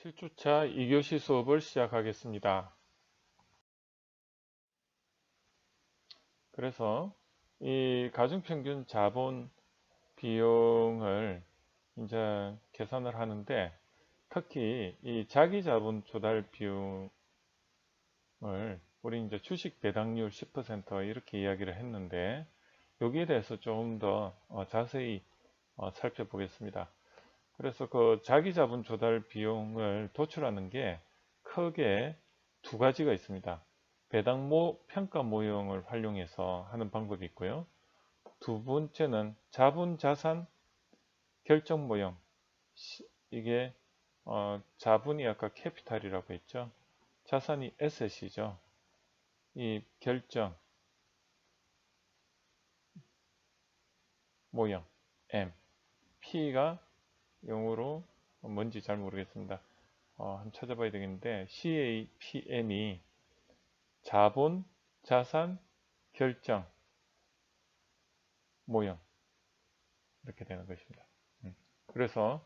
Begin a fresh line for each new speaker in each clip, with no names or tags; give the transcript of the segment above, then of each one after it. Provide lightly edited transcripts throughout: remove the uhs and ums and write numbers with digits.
7주차 2교시 수업을 시작하겠습니다. 그래서 이 가중평균 자본 비용을 이제 계산을 하는데, 특히 이 자기자본 조달 비용을 우리 이제 주식 배당률 10% 이렇게 이야기를 했는데, 여기에 대해서 조금 더 자세히 살펴보겠습니다. 그래서 그 자기자본 조달 비용을 도출하는 게 크게 두 가지가 있습니다. 평가 모형을 활용해서 하는 방법이 있고요. 두 번째는 자본 자산 결정 모형. 이게 자본이 아까 캐피탈이라고 했죠. 자산이 에셋이죠. 이 결정 모형 M, P가 영어로 뭔지 잘 모르겠습니다. 한번 찾아봐야 되겠는데 CAPM이 자본, 자산, 결정, 모형 이렇게 되는 것입니다. 그래서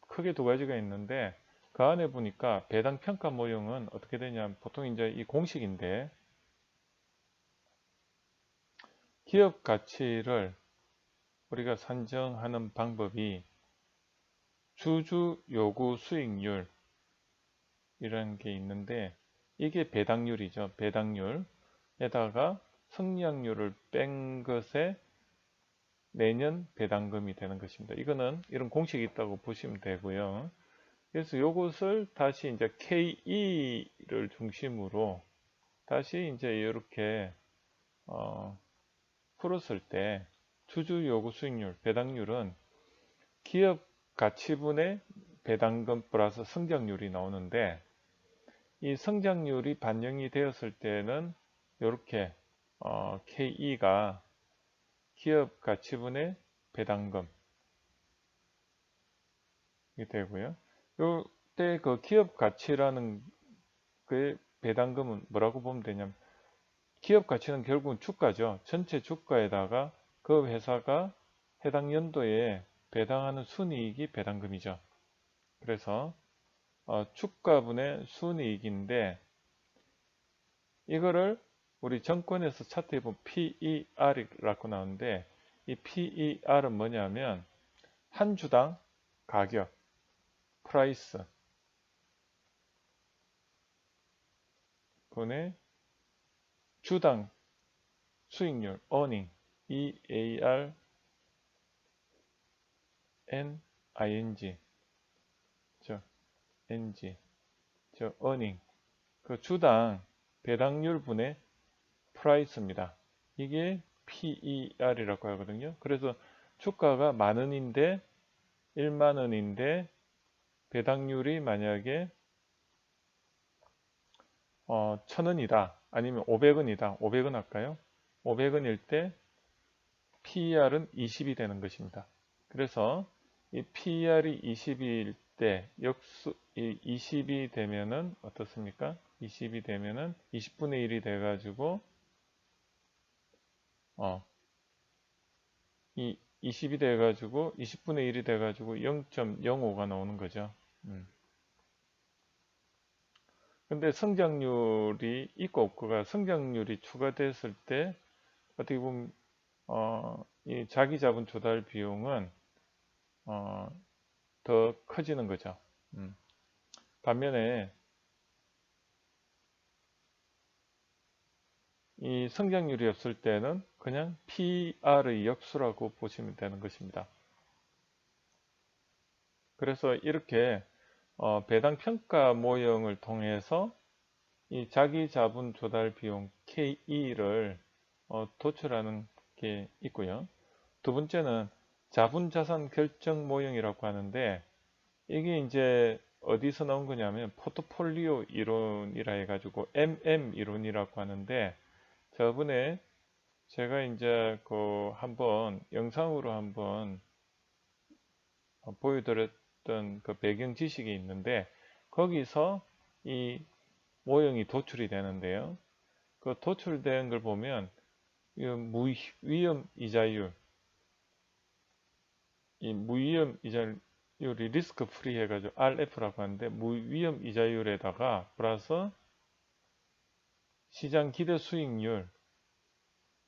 크게 두 가지가 있는데, 그 안에 보니까 배당 평가 모형은 어떻게 되냐면, 보통 이제 이 공식인데, 기업 가치를 우리가 산정하는 방법이 주주 요구 수익률 이런 게 있는데, 이게 배당률이죠. 배당률에다가 성장률을 뺀 것에 매년 배당금이 되는 것입니다. 이거는 이런 공식이 있다고 보시면 되고요. 그래서 이것을 다시 이제 KE를 중심으로 다시 이제 이렇게 풀었을 때, 주주 요구 수익률, 배당률은 기업 가치분의 배당금 플러스 성장률이 나오는데, 이 성장률이 반영이 되었을 때는 이렇게 KE가 기업 가치분의 배당금 이 되고요. 이때 그 기업 가치라는 그 배당금은 뭐라고 보면 되냐면, 기업 가치는 결국은 주가죠. 전체 주가에다가 그 회사가 해당 연도에 배당하는 순이익이 배당금이죠. 그래서 주가분의 순이익인데, 이거를 우리 정권에서 차트에 보면 PER이라고 나오는데, 이 PER은 뭐냐면 한 주당 가격, 프라이스 분의 주당 수익률, earning, EARNING, 저 NG, 저 earning, 그 주당 배당률 분의 프라이스입니다. 이게 PER이라고 하거든요. 그래서 주가가 만 원인데 1만 원인데 배당률이 만약에 1000원이다. 아니면 500원이다. 500원 할까요? 500원일 때 PER은 20이 되는 것입니다. 그래서 이 PER이 20일 때 20이 되면은 어떻습니까? 20이 되면은 20분의 1이 돼 가지고 이 20이 돼 가지고 20분의 1이 돼 가지고 0.05가 나오는 거죠. 근데 성장률이 있고 없고가, 성장률이 추가됐을 때 어떻게 보면 이 자기 자본 조달 비용은 더 커지는 거죠. 반면에 이 성장률이 없을 때는 그냥 PR의 역수라고 보시면 되는 것입니다. 그래서 이렇게 배당 평가 모형을 통해서 이 자기 자본 조달 비용 KE를 도출하는 게 있고요. 두 번째는 자본 자산 결정 모형이라고 하는데, 이게 이제 어디서 나온 거냐면 포트폴리오 이론이라 해가지고 MM 이론이라고 하는데, 저번에 제가 이제 그 한번 영상으로 한번 보여드렸던 그 배경 지식이 있는데, 거기서 이 모형이 도출이 되는데요. 그 도출된 걸 보면 무위험 이자율, 이 무위험 이자율 요리 리스크 프리 해가지고 RF라고 하는데 무위험 이자율에다가 플러스 시장 기대 수익률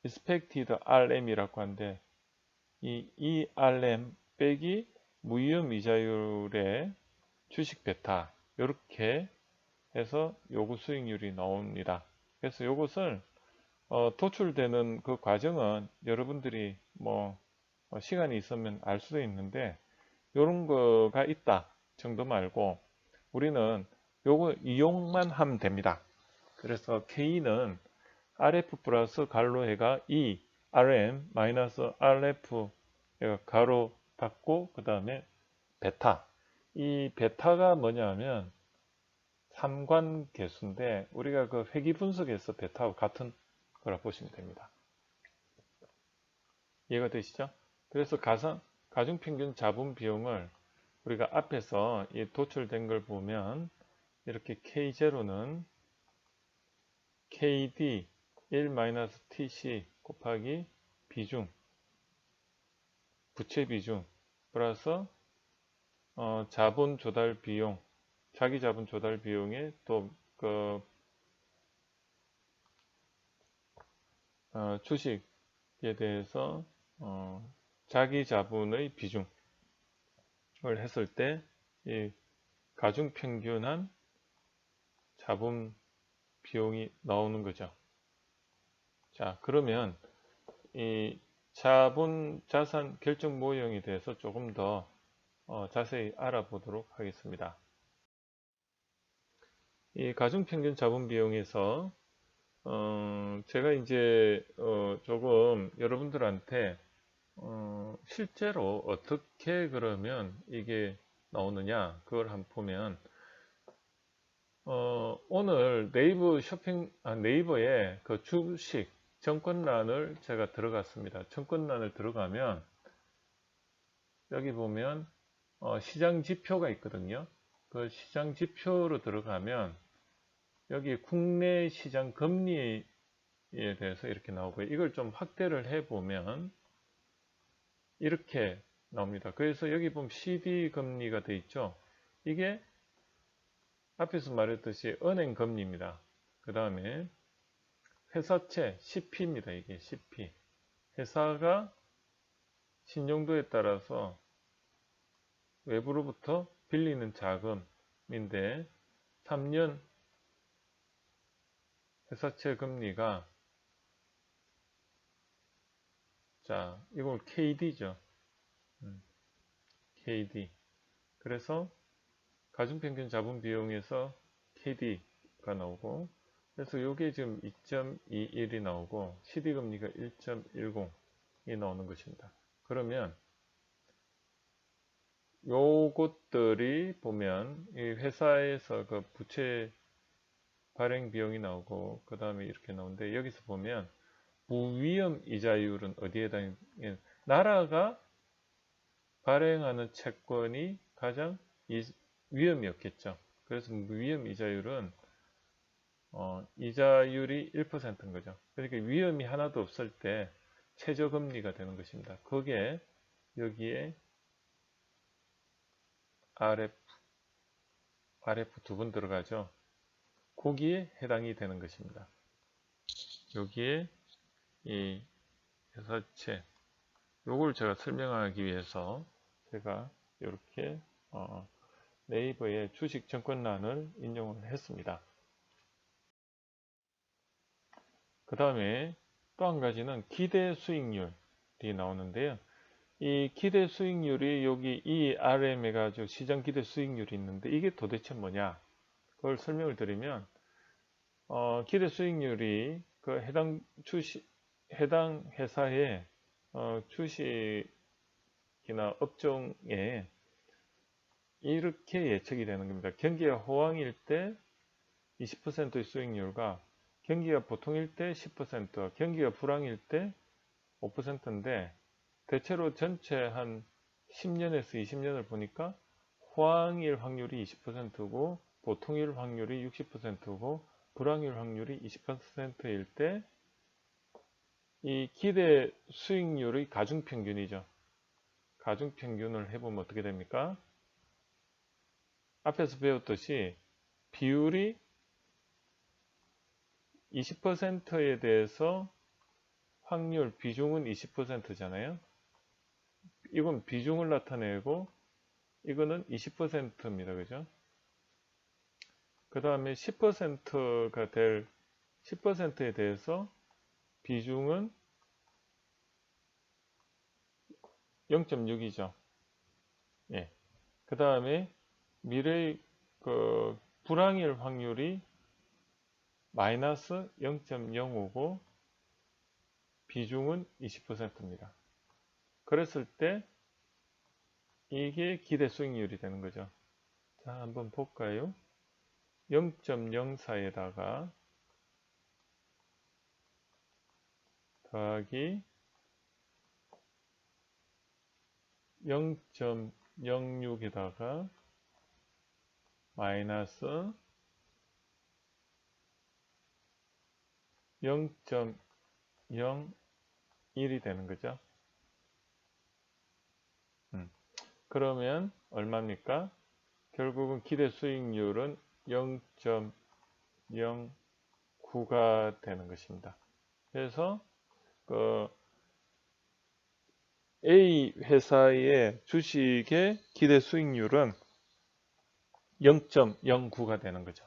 expected RM이라고 하는데 이 ERM 빼기 무위험 이자율의 주식 베타 이렇게 해서 요구 수익률이 나옵니다. 그래서 요것을 도출되는 그 과정은 여러분들이 뭐 시간이 있으면 알 수도 있는데 요런 거가 있다 정도 말고 우리는 요거 이용만 하면 됩니다. 그래서 K는 RF 플러스 가로해가 E RM 마이너스 RF 가로 닫고 그 다음에 베타. 이 베타가 뭐냐면 삼관계수인데 우리가 그 회귀 분석에서 베타와 같은 거라 보시면 됩니다. 이해가 되시죠? 그래서 가중평균 자본 비용을 우리가 앞에서 이 도출된 걸 보면 이렇게 K0는 KD 1-TC 곱하기 비중, 부채 비중 플러스 자본 조달 비용, 자기 자본 조달 비용에 또 주식에 대해서 자기 자본의 비중을 했을 때 이 가중평균한 자본 비용이 나오는 거죠. 자, 그러면 이 자본 자산 결정 모형에 대해서 조금 더 자세히 알아보도록 하겠습니다. 이 가중평균 자본 비용에서 제가 이제 조금 여러분들한테 실제로 어떻게 그러면 이게 나오느냐 그걸 한번 보면 오늘 네이버에 그 주식 정권란을 제가 들어갔습니다. 정권란을 들어가면 여기 보면 시장 지표가 있거든요. 그 시장 지표로 들어가면 여기 국내 시장 금리에 대해서 이렇게 나오고요. 이걸 좀 확대를 해보면 이렇게 나옵니다. 그래서 여기 보면 CD 금리가 되어 있죠. 이게 앞에서 말했듯이 은행 금리입니다. 그 다음에 회사채 CP입니다. 이게 CP. 회사가 신용도에 따라서 외부로부터 빌리는 자금인데 3년 회사채 금리가 자 이걸 KD죠. KD. 그래서 가중평균 자본 비용에서 KD가 나오고 그래서 이게 지금 2.21이 나오고 CD금리가 1.10이 나오는 것입니다. 그러면 요것들이 보면 이 회사에서 그 부채 발행 비용이 나오고 그 다음에 이렇게 나오는데 여기서 보면 무위험 이자율은 어디에 해당이 나라가 발행하는 채권이 가장 위험이 없겠죠. 그래서 무위험 이자율은 이자율이 1%인 거죠. 그러니까 위험이 하나도 없을 때 최저금리가 되는 것입니다. 그게 여기에 RF 두 번 들어가죠. 거기에 해당이 되는 것입니다. 여기에 이 회사채 요걸 제가 설명하기 위해서 제가 이렇게 네이버의 주식 정권란을 인용을 했습니다. 그 다음에 또 한 가지는 기대 수익률이 나오는데요. 이 기대 수익률이 여기 ERM 해가지고 시장 기대 수익률이 있는데 이게 도대체 뭐냐? 그걸 설명을 드리면 기대 수익률이 그 해당 회사의 주식이나 업종에 이렇게 예측이 되는 겁니다. 경기가 호황일 때 20%의 수익률과 경기가 보통일 때 10%, 경기가 불황일 때 5%인데 대체로 전체 한 10년에서 20년을 보니까 호황일 확률이 20%고 보통일 확률이 60%고 불황일 확률이 20%일 때 이 기대 수익률의 가중평균이죠. 가중평균을 해보면 어떻게 됩니까? 앞에서 배웠듯이 비율이 20%에 대해서 확률, 비중은 20%잖아요. 이건 비중을 나타내고 이거는 20%입니다. 그죠? 그 다음에 10%가 될 10%에 대해서 비중은 0.6이죠. 예. 그 다음에 미래의 불황일 확률이 마이너스 0.05고 비중은 20%입니다. 그랬을 때 이게 기대 수익률이 되는 거죠. 자, 한번 볼까요? 0.04에다가 더하기 0.06에다가 마이너스 0.01이 되는 거죠. 그러면 얼마입니까? 결국은 기대 수익률은 0.09가 되는 것입니다. 그래서 A 회사의 주식의 기대 수익률은 0.09가 되는 거죠.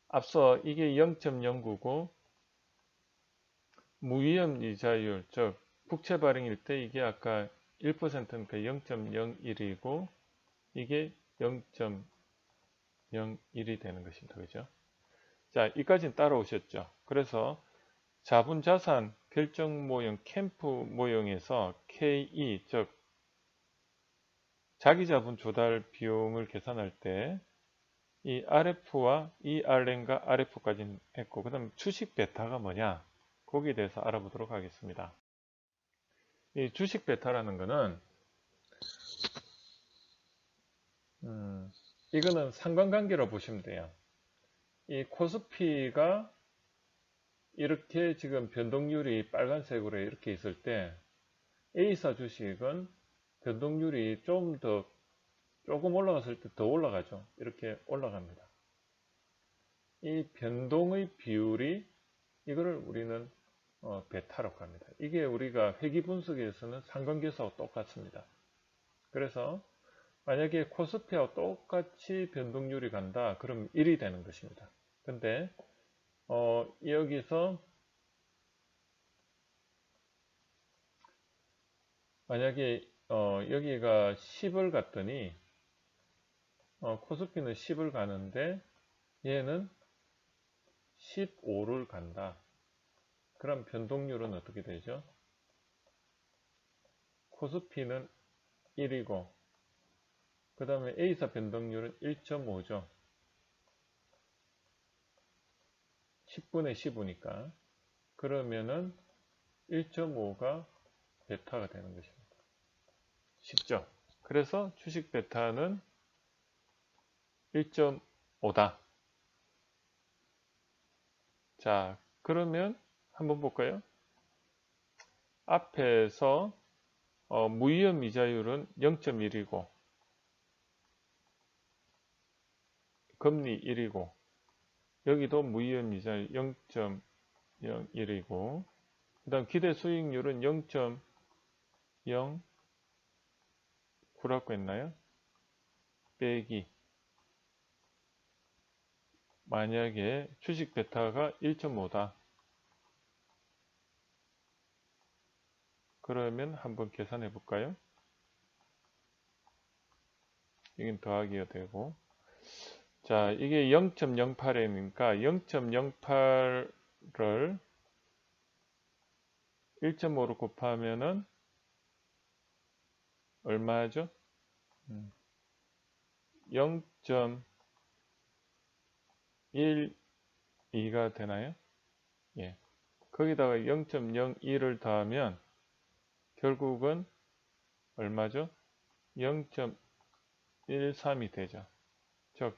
앞서 이게 0.09고 무위험 이자율, 즉 국채 발행일 때 이게 아까 1%니까 0.01이고 이게 0.01이 되는 것입니다. 그죠? 자, 이까지는 따라오셨죠? 그래서 자본자산 결정 모형 캠프 모형에서 KE, 즉 자기자본 조달 비용을 계산할 때 이 RF와 이 RN과 RF까지는 했고, 그 다음 주식 베타가 뭐냐? 거기에 대해서 알아보도록 하겠습니다. 이 주식 베타라는 거는 이거는 상관관계로 보시면 돼요. 이 코스피가 이렇게 지금 변동률이 빨간색으로 이렇게 있을 때 A사 주식은 변동률이 조금 올라갔을 때 더 올라가죠. 이렇게 올라갑니다. 이 변동의 비율이 이거를 우리는 베타라고 합니다. 이게 우리가 회귀 분석에서는 상관계수하고 똑같습니다. 그래서 만약에 코스피와 똑같이 변동률이 간다, 그럼 1이 되는 것입니다. 근데 여기서 만약에 여기가 10을 갔더니 코스피는 10을 가는데 얘는 15를 간다. 그럼 변동률은 어떻게 되죠? 코스피는 1이고 그 다음에 A사 변동률은 1.5죠. 10분의 15니까. 그러면은 1.5가 베타가 되는 것입니다. 쉽죠? 그래서 주식 베타는 1.5다. 자, 그러면 한번 볼까요? 앞에서 무위험 이자율은 0.1이고 금리 1이고 여기도 무위험 이자율 0.01이고 그 다음 기대 수익률은 0.09라고 했나요? 빼기 만약에 주식 베타가 1.5다. 그러면 한번 계산해 볼까요? 여긴 더하기가 되고 자, 이게 0.08이니까 0.08을 1.5로 곱하면은 얼마죠? 0.12가 되나요? 예. 거기다가 0.01을 더하면 결국은 얼마죠? 0.13이 되죠. 즉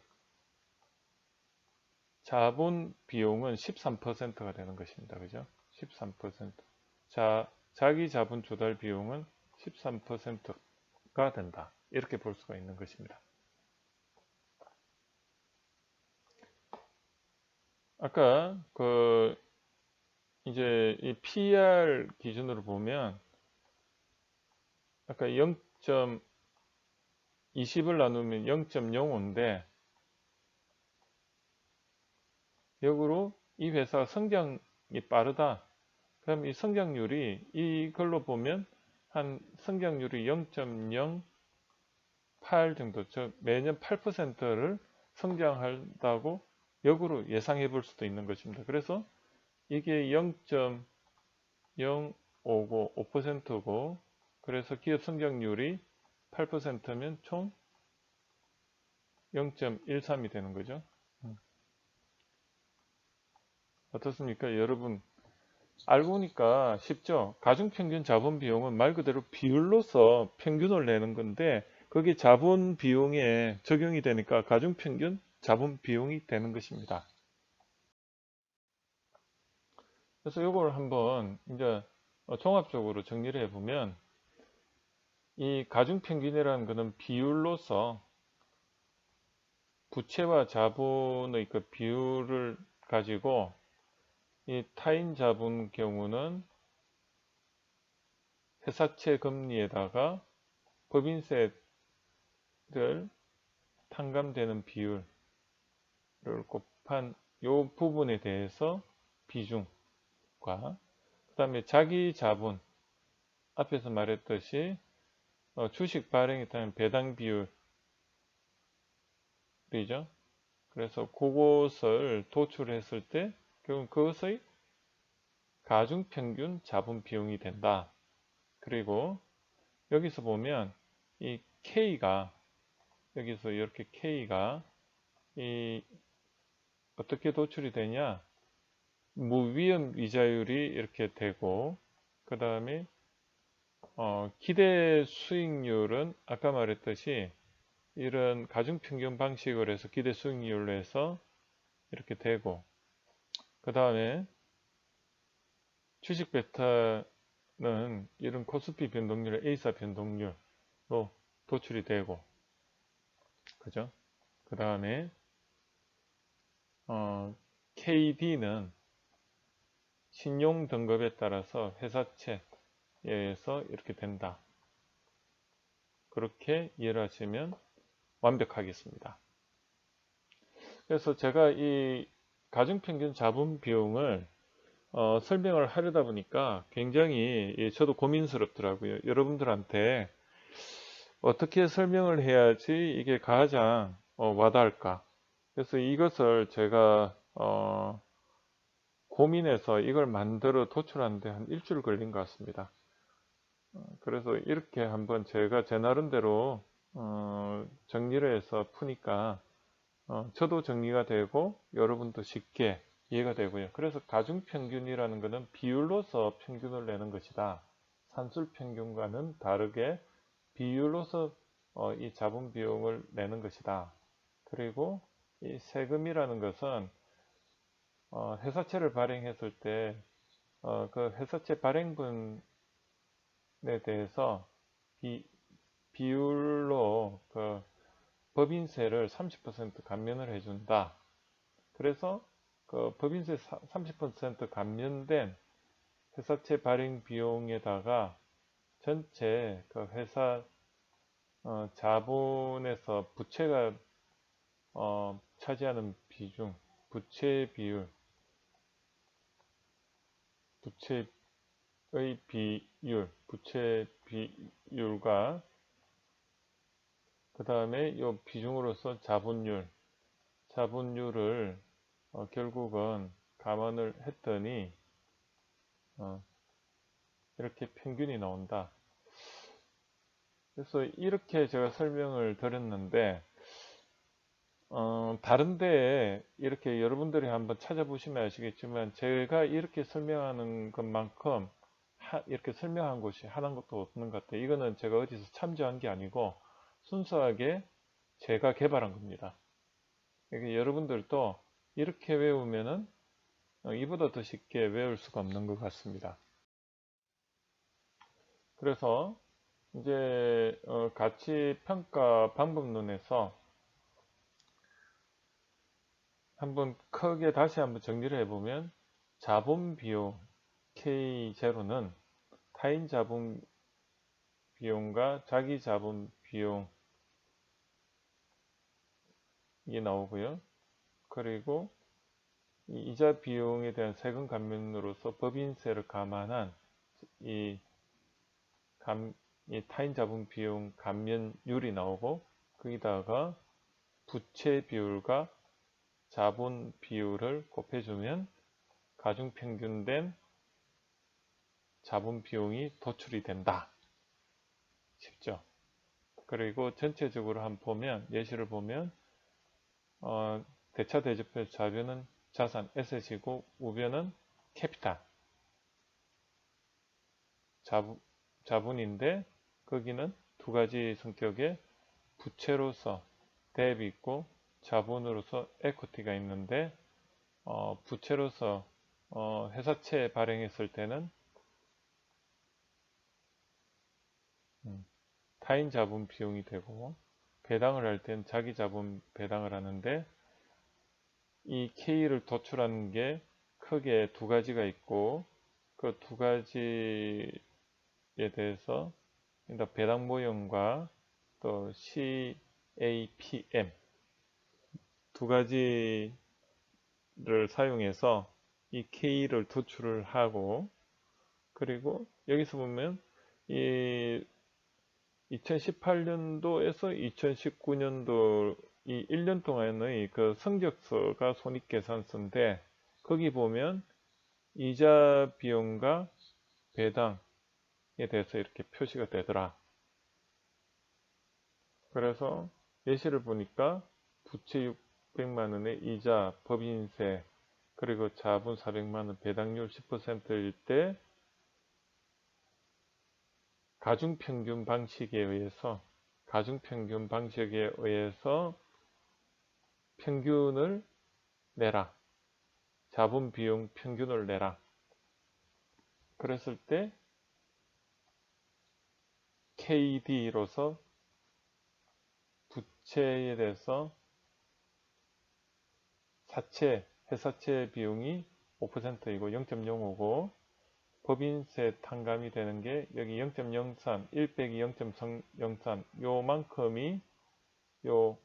자본 비용은 13%가 되는 것입니다. 그죠? 13%. 자, 자기 자본 조달 비용은 13%가 된다. 이렇게 볼 수가 있는 것입니다. 아까 이제 이 PER 기준으로 보면 아까 0.20을 나누면 0.05인데 역으로 이 회사가 성장이 빠르다. 그럼 이 성장률이 이걸로 보면 한 성장률이 0.08 정도, 즉 매년 8%를 성장한다고 역으로 예상해 볼 수도 있는 것입니다. 그래서 이게 0.059, 5%고 그래서 기업 성장률이 8%면 총 0.13이 되는 거죠. 어떻습니까? 여러분 알고 보니까 쉽죠? 가중평균 자본 비용은 말 그대로 비율로서 평균을 내는 건데 그게 자본 비용에 적용이 되니까 가중평균 자본 비용이 되는 것입니다. 그래서 이걸 한번 이제 종합적으로 정리를 해보면 이 가중평균이라는 것은 비율로서 부채와 자본의 그 비율을 가지고 이 타인 자본 경우는 회사채 금리에다가 법인세를 탕감되는 비율을 곱한 이 부분에 대해서 비중과 그 다음에 자기 자본 앞에서 말했듯이 주식 발행에 따른 배당 비율이죠. 그래서 그것을 도출했을 때 결국 그것의 가중평균 자본 비용이 된다. 그리고 여기서 보면 이 K가 여기서 이렇게 K가 어떻게 도출이 되냐? 무위험 이자율이 이렇게 되고 그 다음에 기대 수익률은 아까 말했듯이 이런 가중평균 방식으로 해서 기대 수익률로 해서 이렇게 되고 그 다음에 주식 베타는 이런 코스피 변동률, A사 변동률로 도출이 되고 그죠? 그 다음에 KD는 신용 등급에 따라서 회사채에서 이렇게 된다. 그렇게 이해를 하시면 완벽하겠습니다. 그래서 제가 이 가중평균 자본 비용을 설명을 하려다 보니까 굉장히 저도 고민스럽더라고요. 여러분들한테 어떻게 설명을 해야지 이게 가장 와닿을까? 그래서 이것을 제가 고민해서 이걸 만들어 도출하는데 한 일주일 걸린 것 같습니다. 그래서 이렇게 한번 제가 제 나름대로 정리를 해서 푸니까 저도 정리가 되고 여러분도 쉽게 이해가 되고요. 그래서 가중평균이라는 것은 비율로서 평균을 내는 것이다. 산술평균과는 다르게 비율로서 이 자본 비용을 내는 것이다. 그리고 이 세금이라는 것은 회사채를 발행했을 때 그 회사채 발행분에 대해서 비율로 그 법인세를 30% 감면을 해준다. 그래서 그 법인세 30% 감면된 회사채 발행 비용에다가 전체 그 회사 자본에서 부채가 차지하는 비중, 부채 비율, 부채의 비율, 부채 비율과 그 다음에 이 비중으로서 자본율을 결국은 감안을 했더니 이렇게 평균이 나온다. 그래서 이렇게 제가 설명을 드렸는데 다른 데에 이렇게 여러분들이 한번 찾아보시면 아시겠지만 제가 이렇게 설명하는 것만큼 이렇게 설명한 곳이 하나인 것도 없는 것 같아요. 이거는 제가 어디서 참조한 게 아니고 순수하게 제가 개발한 겁니다. 그러니까 여러분들도 이렇게 외우면은 이보다 더 쉽게 외울 수가 없는 것 같습니다. 그래서 이제 가치 평가 방법론에서 한번 크게 다시 한번 정리를 해보면 자본 비용 K0는 타인 자본 비용과 자기 자본 비용이 나오고요. 그리고 이 이자 비용에 대한 세금 감면으로서 법인세를 감안한 이, 이 타인 자본 비용 감면율이 나오고 거기다가 부채 비율과 자본 비율을 곱해주면 가중평균된 자본 비용이 도출이 된다. 쉽죠? 그리고 전체적으로 한번 보면 예시를 보면 대차 대조표 좌변은 자산 S이고 우변은 캐피탈 자본인데 거기는 두 가지 성격의 부채로서 뎁이 있고 자본으로서 에코티가 있는데 부채로서 회사채 발행했을 때는 타인 자본 비용이 되고 배당을 할 때는 자기 자본 배당을 하는데 이 K를 도출하는 게 크게 두 가지가 있고 그 두 가지에 대해서 배당 모형과 또 CAPM 두 가지를 사용해서 이 K를 도출을 하고 그리고 여기서 보면 이 2018년도에서 2019년도 이 1년 동안의 그 성적서가 손익계산서인데 거기 보면 이자 비용과 배당에 대해서 이렇게 표시가 되더라. 그래서 예시를 보니까 부채 600만원의 이자, 법인세, 그리고 자본 400만원 배당률 10%일 때 가중평균 방식에 의해서 평균을 내라. 자본 비용 평균을 내라. 그랬을 때 KD로서 부채에 대해서 회사채 비용이 5%이고 0.05고 법인세 탕감이 되는 게 여기 0.03, 1 빼기 0.03 요만큼이 요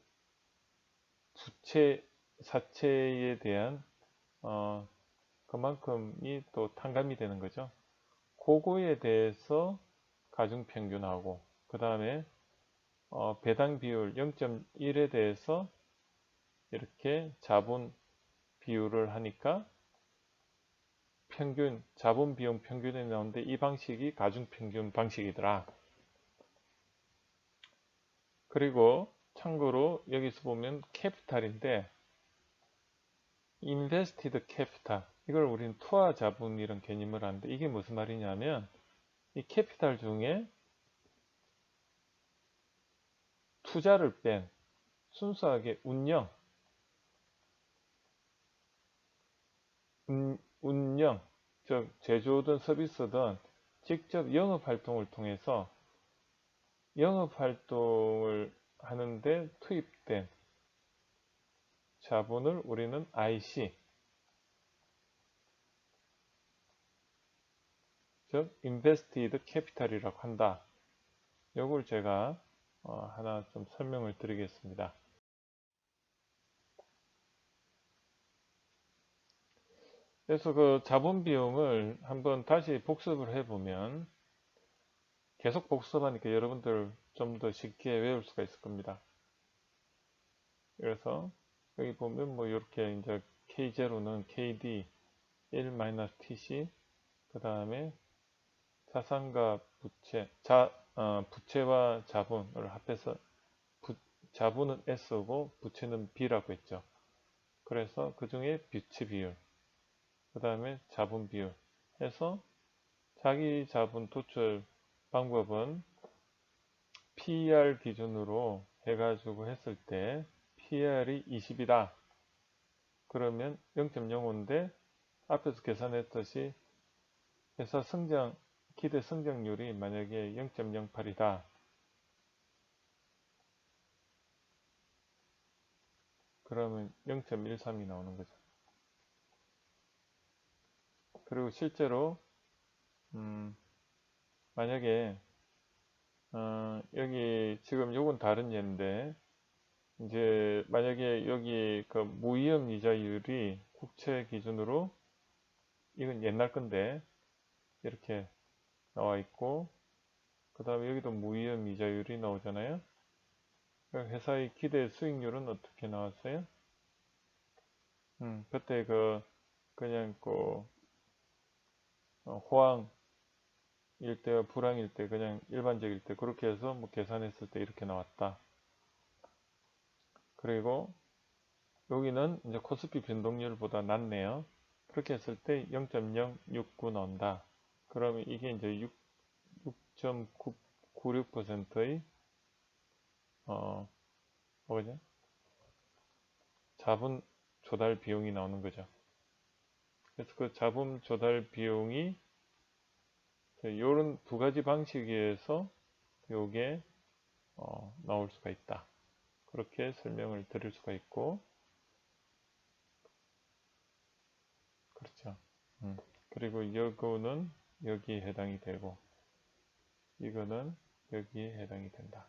사채에 대한 그만큼이 또 탕감이 되는 거죠. 그거에 대해서 가중평균하고 그 다음에 배당 비율 0.1에 대해서 이렇게 자본 비율을 하니까 자본 비용 평균이 나오는데 이 방식이 가중평균 방식이더라. 그리고 참고로 여기서 보면 캐피탈인데 invested capital 이걸 우리는 투하 자본 이런 개념을 하는데 이게 무슨 말이냐면 이 캐피탈 중에 투자를 뺀 순수하게 운영, 즉 제조든 서비스든 직접 영업활동을 통해서 영업활동을 하는데 투입된 자본을 우리는 IC, 즉 Invested Capital이라고 한다. 이걸 제가 하나 좀 설명을 드리겠습니다. 그래서 그 자본 비용을 한번 다시 복습을 해보면 계속 복습하니까 여러분들 좀 더 쉽게 외울 수가 있을 겁니다. 그래서 여기 보면 뭐 이렇게 이제 K0는 KD 1-TC 그 다음에 자산과 부채와 자본을 합해서 자본은 S고 부채는 B라고 했죠. 그래서 그 중에 부채 비율 그 다음에 자본 비율 해서 자기 자본 도출 방법은 PER 기준으로 해가지고 했을 때 PER이 20이다. 그러면 0.05인데 앞에서 계산했듯이 회사 기대 성장률이 만약에 0.08이다. 그러면 0.13이 나오는 거죠. 그리고 실제로 만약에 여기 지금 요건 다른 예인데 이제 만약에 여기 그 무위험 이자율이 국채 기준으로 이건 옛날 건데 이렇게 나와 있고 그 다음에 여기도 무위험 이자율이 나오잖아요. 회사의 기대 수익률은 어떻게 나왔어요? 그때 그냥 호황일 때와 불황일 때 그냥 일반적일 때 그렇게 해서 뭐 계산했을 때 이렇게 나왔다. 그리고 여기는 이제 코스피 변동률보다 낮네요. 그렇게 했을 때 0.069 나온다. 그러면 이게 이제 6.96%의 뭐죠? 자본 조달 비용이 나오는 거죠. 그래서 그 자본 조달 비용이 이런 두 가지 방식에서 요게 나올 수가 있다. 그렇게 설명을 드릴 수가 있고, 그렇죠. 그리고 이거는 여기에 해당이 되고, 이거는 여기에 해당이 된다.